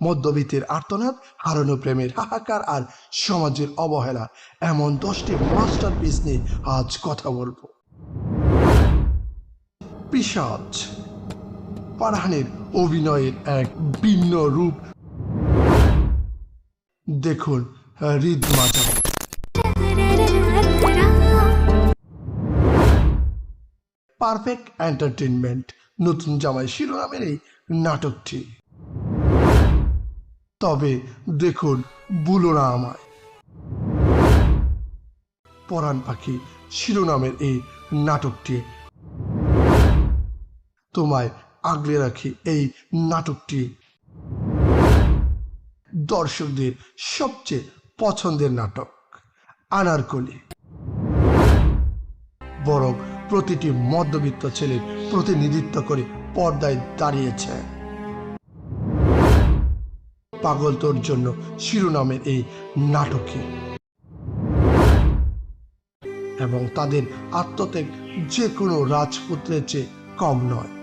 মধ্যবিত্তের আর্তনাদ, হারানো প্রেমের হাহাকার আর সমাজের অবহেলা, এমন 10টি মাস্টারপিস নিয়ে আজ কথা বলবো। পিশাচ ফারহানের অভিনয়ের এক ভিন্ন রূপ দেখুন হৃদ মাতা। পারফেক্ট এন্টারটেইনমেন্ট নতুন জামাই শিরোনামের এই নাটকটি। তবে দেখুন ভুলো না আমায়। পরাণ পাখি শিরোনামের এই নাটকটি। তোমায় আগলে রাখি এই নাটকটি দর্শকদের সবচেয়ে পছন্দের নাটক। আনারকলি বরং প্রতিটি মধ্যবিত্ত ছেলের প্রতিনিধিত্ব করে পর্দায় দাঁড়িয়েছে। পাগল তোর জন্য শিরোনামের এই নাটকে এবং তাদের আত্মত্যাগ যে কোনো রাজপুত্রের চেয়ে কম নয়।